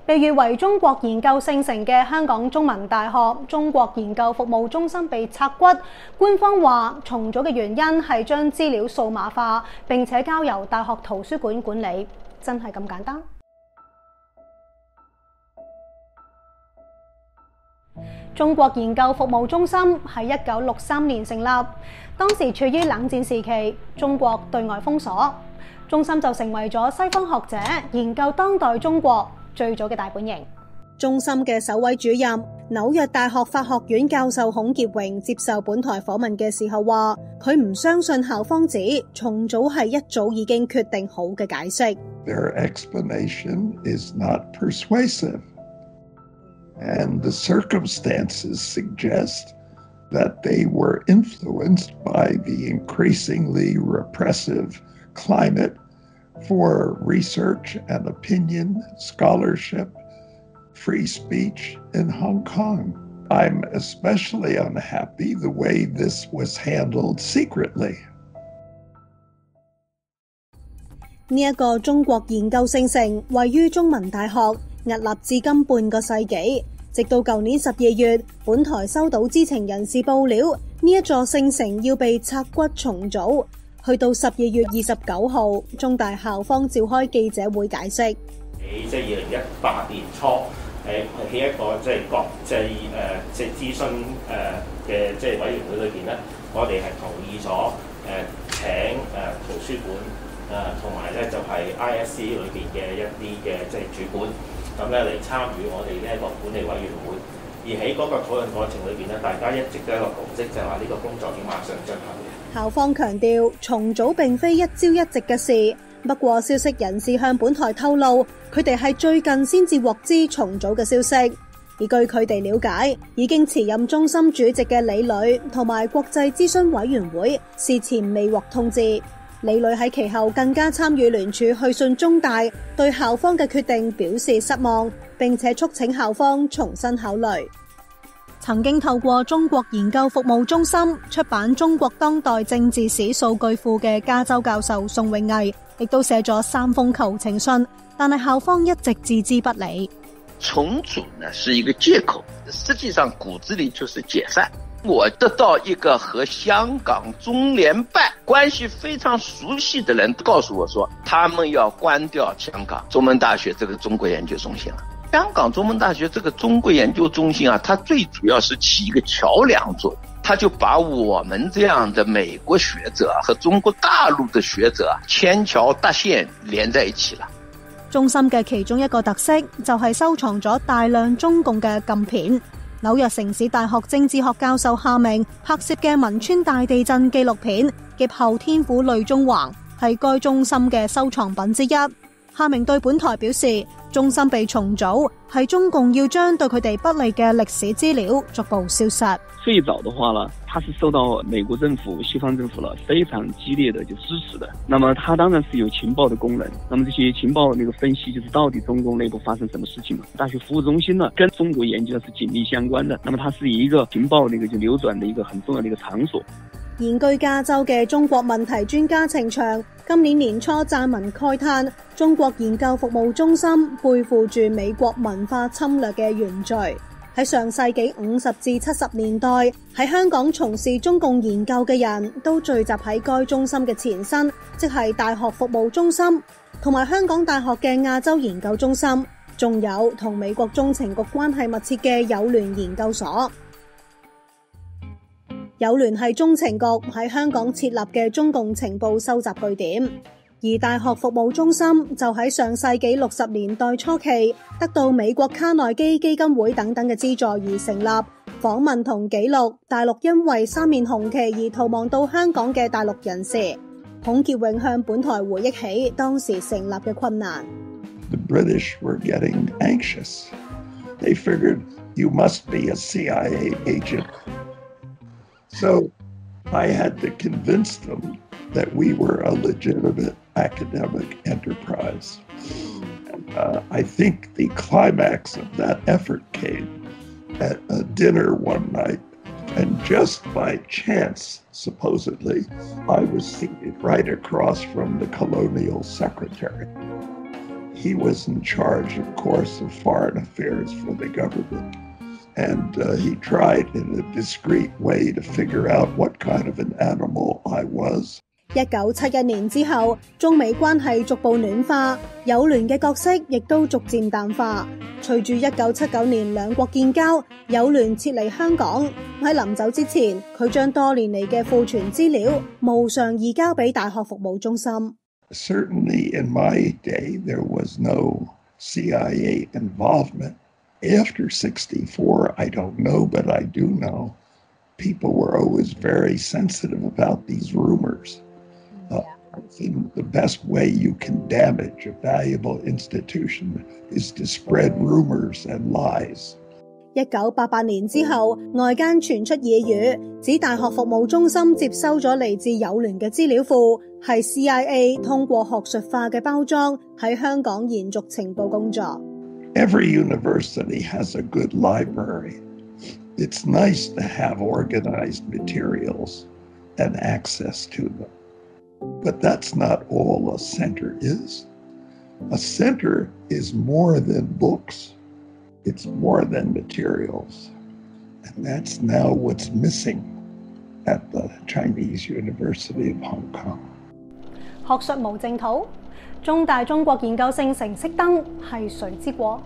被譽為中國研究聖城嘅香港中文大學中國研究服務中心被拆骨，官方話重組嘅原因係將資料數碼化，並且交由大學圖書館管理。真係咁簡單？中國研究服務中心喺1963年成立，當時處於冷戰時期，中國對外封鎖，中心就成為咗西方學者研究當代中國最早嘅大本營。中心嘅首位主任紐約大學法學院教授孔傑榮接受本台訪問嘅時候話，佢唔相信校方指重組係一早已經決定好嘅解釋。Their explanation is not persuasive, and the circumstances suggest that they were influenced by the increasingly repressive climate for research and opinion, scholarship, free speech in Hong Kong. I'm especially unhappy the way this was handled secretly. 呢一個中國研究聖城位於中文大學，屹立至今半個世紀。直到舊年12月，本台收到知情人士報料，呢一座聖城要被拆骨重組。去到12月29號，中大校方召開記者會解釋。即係2018年初，喺一個即係國際即係諮詢嘅即係委員會裏邊咧，我哋係同意咗請圖書館同埋咧就係 ISC 裏邊嘅一啲嘅即係主管咁咧嚟參與我哋呢一個管理委員會。而喺嗰個討論過程裏邊咧，大家一直都有一個共識，就係話呢個工作要馬上進行嘅。校方強調，重組並非一朝一夕嘅事。不過，消息人士向本台透露，佢哋係最近先至獲知重組嘅消息。而據佢哋了解，已經辭任中心主席嘅李磊同埋國際諮詢委員會事前未獲通知。李磊喺其後更加參與聯署去信中大，對校方嘅決定表示失望，並且促請校方重新考慮。曾經透過中國研究服務中心出版《中國當代政治史數據庫》嘅加州教授宋永毅，亦都寫咗3封求情信，但係校方一直置之不理。重組呢是一個借口，實際上骨子裡就是解散。我得到一個和香港中聯辦關係非常熟悉的人告訴我說，他們要關掉香港中文大學這個中國研究中心了。香港中文大學這個中國研究中心啊，它最主要是起一個橋梁作用，它就把我們這樣的美國學者和中國大陸的學者牽橋搭線連在一起了。中心嘅其中一個特色就係收藏咗大量中共嘅禁片。紐約城市大學政治學教授夏明拍攝嘅汶川大地震紀錄片《劫後天虎淚縱橫》係該中心嘅收藏品之一。夏明對本台表示，中心被重組係中共要將對佢哋不利嘅歷史資料逐步消失。最早的話呢，它是受到美國政府、西方政府了非常激烈的就支持的。那麼它當然是有情報的功能。那麼這些情報那個分析，就是到底中共內部發生什麼事情嘛？大學服務中心呢，跟中國研究是緊密相關的。那麼它是一個情報那個就流轉的一個很重要的一個場所。現居加州嘅中國問題專家程翔今年年初撰文慨嘆，中國研究服務中心背負住美國文化侵略嘅原罪。喺上世紀50至70年代，喺香港從事中共研究嘅人都聚集喺該中心嘅前身，即係大學服務中心，同埋香港大學嘅亞洲研究中心，仲有同美國中情局關係密切嘅友聯研究所。友聯係中情局喺香港設立嘅中共情報收集據點，而大學服務中心就喺上世紀60年代初期得到美國卡內基基金會等等嘅資助而成立，訪問同記錄大陸因為三面紅旗而逃亡到香港嘅大陸人士。孔傑榮向本台回憶起當時成立嘅困難。The British were getting anxious. They figured you must be a CIA agent. So I had to convince them that we were a legitimate academic enterprise. And I think the climax of that effort came at a dinner one night. And just by chance, supposedly, I was seated right across from the colonial secretary. he was in charge, of course, of foreign affairs for the government. And he tried in a discreet way to figure out what kind of an animal I was. 1971年之後，中美關係逐步暖化，友聯嘅角色亦都逐漸淡化。隨住1979年兩國建交，友聯撤離香港。喺臨走之前，佢將多年嚟嘅庫存資料無償移交俾大學服務中心。Certainly in my day, there was no CIA involvement. After 64, I don't know, but I do know, people were always very sensitive about these rumors. I think the best way you can damage a valuable institution is to spread rumors and lies. 1988年之後，外間傳出耳語，指大學服務中心接收咗嚟自友聯嘅資料庫，係 CIA 通過學術化嘅包裝喺香港延續情報工作。Every university has a good library. It's nice to have organized materials and access to them. But that's not all a center is. A center is more than books. It's more than materials. And that's now what's missing at the Chinese University of Hong Kong. 學術無淨土，中大中國研究性成色燈係誰之過？